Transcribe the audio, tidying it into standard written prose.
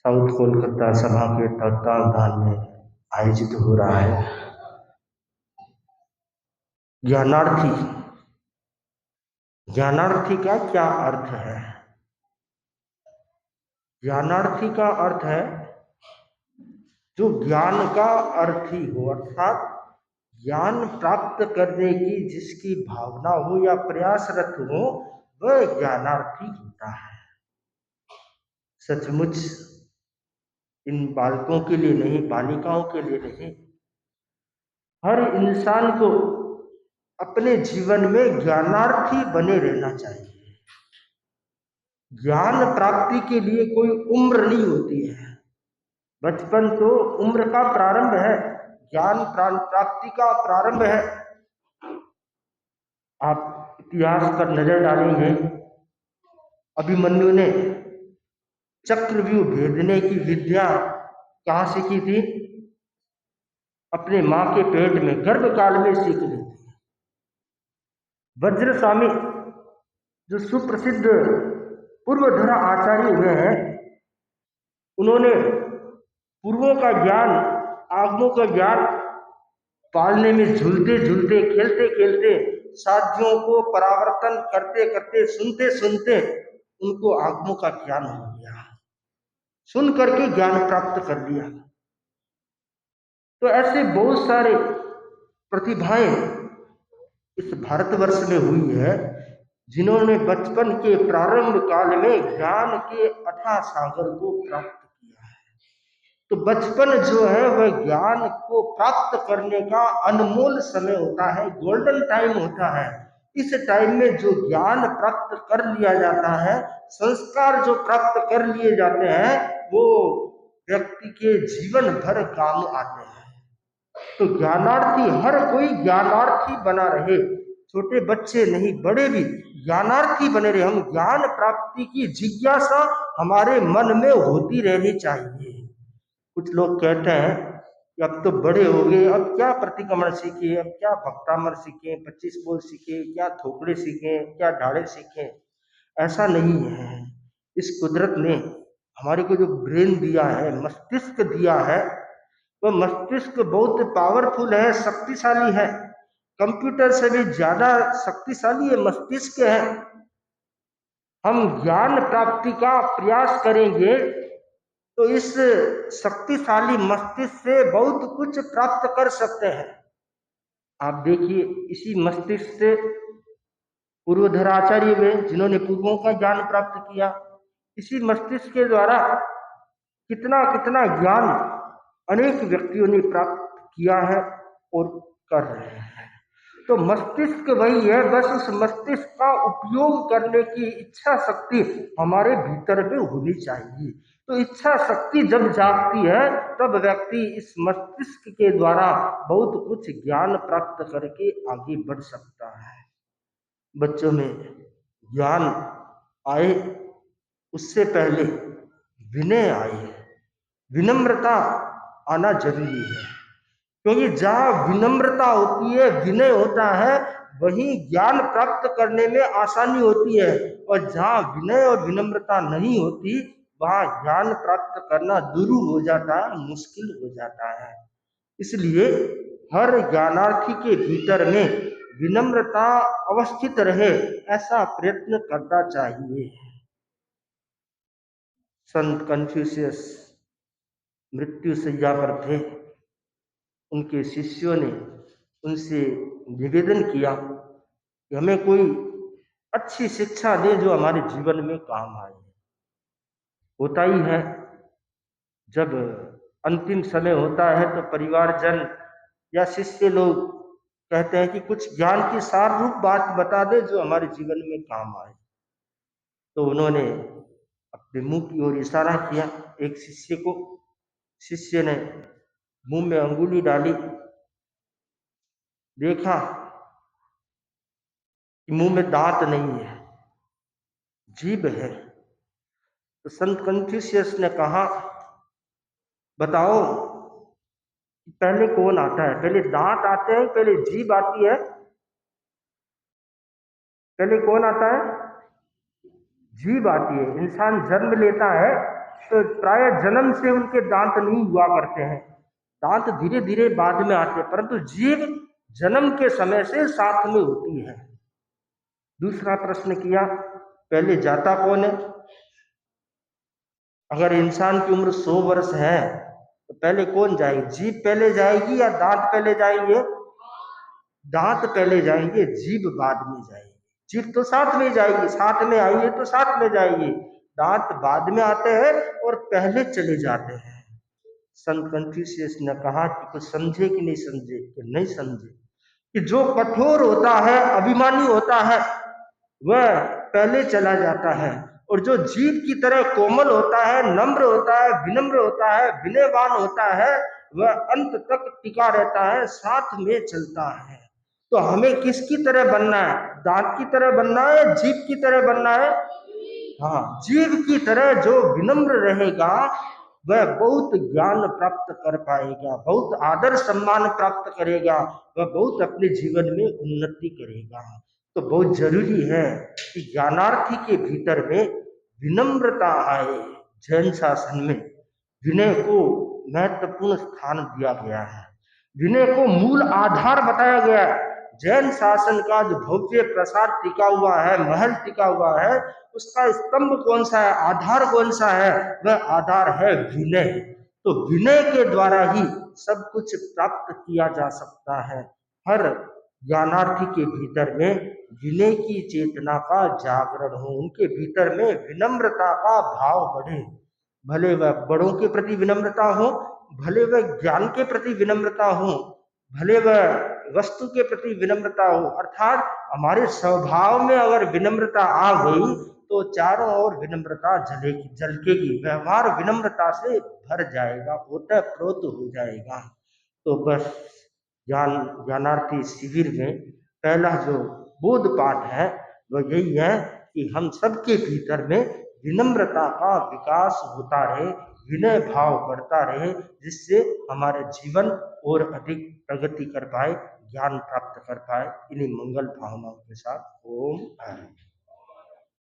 South Kolkata सभा के तत्वावधान में आयोजित हो रहा है ज्ञानार्थी। ज्ञानार्थी का क्या अर्थ है? ज्ञानार्थी का अर्थ है जो ज्ञान का अर्थी हो, अर्थात ज्ञान प्राप्त करने की जिसकी भावना हो या प्रयासरत हो, वह ज्ञानार्थी होता है। सचमुच इन बालकों के लिए नहीं, बालिकाओं के लिए नहीं, हर इंसान को अपने जीवन में ज्ञानार्थी बने रहना चाहिए। ज्ञान प्राप्ति के लिए कोई उम्र नहीं होती है। बचपन तो उम्र का प्रारंभ है, ज्ञान प्राप्ति का प्रारंभ है। आप इतिहास पर नजर डालेंगे, अभिमन्यु ने चक्रव्यूह भेदने की विद्या कहाँ सीखी थी? अपने माँ के पेट में गर्भकाल में सीख ली थी। वज्र स्वामी जो सुप्रसिद्ध पूर्वधरा आचार्य हुए हैं, उन्होंने पूर्वों का ज्ञान, आगमों का ज्ञान पालने में झूलते झूलते, खेलते खेलते, साध्यों को परावर्तन करते करते, सुनते सुनते उनको आगमों का ज्ञान हो गया, सुन करके ज्ञान प्राप्त कर लिया। तो ऐसे बहुत सारे प्रतिभाएं इस भारतवर्ष में हुई है जिन्होंने बचपन के प्रारंभ काल में ज्ञान के अथाह सागर को प्राप्त किया है। तो बचपन जो है वह ज्ञान को प्राप्त करने का अनमोल समय होता है, गोल्डन टाइम होता है। इस टाइम में जो ज्ञान प्राप्त कर लिया जाता है, संस्कार जो प्राप्त कर लिए जाते हैं, वो व्यक्ति के जीवन भर काम आते हैं। तो ज्ञानार्थी, हर कोई ज्ञानार्थी बना रहे, छोटे बच्चे नहीं, बड़े भी ज्ञानार्थी बने रहे। हम ज्ञान प्राप्ति की जिज्ञासा हमारे मन में होती रहनी चाहिए। कुछ लोग कहते हैं कि अब तो बड़े हो गए, अब क्या प्रतिक्रमण सीखे, अब क्या भक्तामर सीखे, 25 बोल सीखे, क्या थोकड़े सीखे, क्या ढाड़े सीखे। ऐसा नहीं है। इस कुदरत ने हमारे को जो ब्रेन दिया है, मस्तिष्क दिया है, वह मस्तिष्क बहुत पावरफुल है, शक्तिशाली है। कंप्यूटर से भी ज्यादा शक्तिशाली है मस्तिष्क है। हम ज्ञान प्राप्ति का प्रयास करेंगे तो इस शक्तिशाली मस्तिष्क से बहुत कुछ प्राप्त कर सकते हैं। आप देखिए, इसी मस्तिष्क से पूर्वधराचार्य हुए जिन्होंने पूर्वों का ज्ञान प्राप्त किया। इसी मस्तिष्क के द्वारा कितना कितना ज्ञान अनेक व्यक्तियों ने प्राप्त किया है और कर रहे हैं। तो मस्तिष्क वही है, बस उस मस्तिष्क का उपयोग करने की इच्छा शक्ति हमारे भीतर में होनी चाहिए। तो इच्छा शक्ति जब जागती है तब व्यक्ति इस मस्तिष्क के द्वारा बहुत कुछ ज्ञान प्राप्त करके आगे बढ़ सकता है। बच्चों में ज्ञान आए उससे पहले विनय आए, विनम्रता आना जरूरी है। क्योंकि जहाँ विनम्रता होती है, विनय होता है, वहीं ज्ञान प्राप्त करने में आसानी होती है। और जहाँ विनय और विनम्रता नहीं होती, वहाँ ज्ञान प्राप्त करना दुरूह हो जाता है, मुश्किल हो जाता है। इसलिए हर ज्ञानार्थी के भीतर में विनम्रता अवस्थित रहे, ऐसा प्रयत्न करना चाहिए। संत कन्फ्यूशियस मृत्यु शैया पर थे। उनके शिष्यों ने उनसे निवेदन किया कि हमें कोई अच्छी शिक्षा दे जो हमारे जीवन में काम आए। होता ही है, जब अंतिम समय होता है तो परिवारजन या शिष्य लोग कहते हैं कि कुछ ज्ञान की सार रूप बात बता दे जो हमारे जीवन में काम आए। तो उन्होंने अपने मुंह की ओर इशारा किया एक शिष्य को। शिष्य ने मुंह में अंगुली डाली, देखा कि मुंह में दांत नहीं है, जीभ है। तो संत कन्फ्यूशियस ने कहा, बताओ पहले कौन आता है, पहले दांत आते हैं, पहले जीभ आती है? पहले कौन आता है? जीभ आती है। इंसान जन्म लेता है तो प्राय जन्म से उनके दांत नहीं हुआ करते हैं, दांत धीरे धीरे बाद में आते हैं, परंतु जीभ जन्म के समय से साथ में होती है। दूसरा प्रश्न किया, पहले जाता कौन है? अगर इंसान की उम्र 100 वर्ष है तो पहले कौन जाएगी? जीभ पहले जाएगी या दांत पहले जाएंगे? दांत पहले जाएंगे, जीभ बाद में जाएगी। जीभ तो साथ में जाएगी, साथ में आई है तो साथ में जाएगी। दांत बाद में आते हैं और पहले चले जाते हैं। संत कन्फ्यूशियस ने कहा कि कुछ समझे कि नहीं समझे? कि नहीं समझे। कि जो कठोर होता है, अभिमानी होता है, वह पहले चला जाता है, और जो जीव की तरह कोमल होता है, नम्र होता है, विनम्र होता है, विनयवान होता है, वह अंत तक टिका रहता है, साथ में चलता है। तो हमें किसकी तरह बनना है? दांत की तरह बनना है, जीभ की तरह बनना है? हाँ, जीव की तरह जो विनम्र रहेगा वह बहुत ज्ञान प्राप्त कर पाएगा, बहुत आदर सम्मान प्राप्त करेगा, वह बहुत अपने जीवन में उन्नति करेगा। तो बहुत जरूरी है कि ज्ञानार्थी के भीतर में विनम्रता आए। जैन शासन में विनय को महत्वपूर्ण स्थान दिया गया है, विनय को मूल आधार बताया गया है। जैन शासन का जो भव्य प्रसाद टिका हुआ है, महल टिका हुआ है, उसका स्तंभ कौन सा है, आधार कौन सा है? वह आधार है विनय। तो विनय के द्वारा ही सब कुछ प्राप्त किया जा सकता है। हर ज्ञानार्थी के भीतर में विनय की चेतना का जागरण हो, उनके भीतर में विनम्रता का भाव बढ़े। भले वह बड़ों के प्रति विनम्रता हो, भले वह ज्ञान के प्रति विनम्रता हो, भले वह वस्तु के प्रति विनम्रता हो, अर्थात हमारे स्वभाव में अगर विनम्रता आ गई तो चारों ओर विनम्रता जलेगी, झलकेगी, व्यवहार विनम्रता से भर जाएगा, ओतप्रोत हो जाएगा। तो बस ज्ञानार्थी शिविर में पहला जो बोध पाठ है वह यही है कि हम सबके भीतर में विनम्रता का विकास होता रहे, विनय भाव बढ़ता रहे, जिससे हमारे जीवन और अधिक प्रगति कर पाए, ज्ञान प्राप्त कर पाए। इन्हीं मंगल भावनाओं के साथ ओम हरि।